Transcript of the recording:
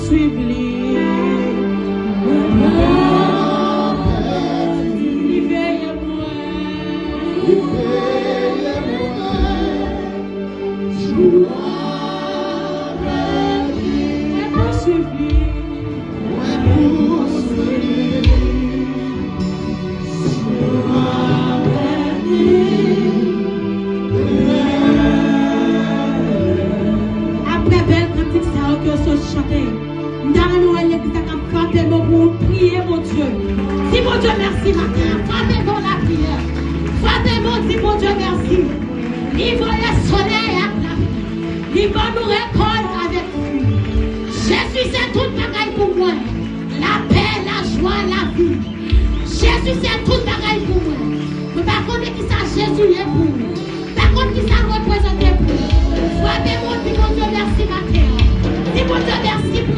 suivre lui. Merci matin, frappez dans la prière. Frappez-moi, dis mon Dieu merci. Il va le soleil à la vie. Il va nous récolter avec lui. Jésus c'est toute bagaille pour moi. La paix, la joie, la vie. Jésus c'est toute bagaille pour moi. Mais par contre, qui ça Jésus est pour nous. Par contre, qui ça représente pour nous. Frappez-moi, dis mon Dieu merci matin. Dis mon Dieu merci pour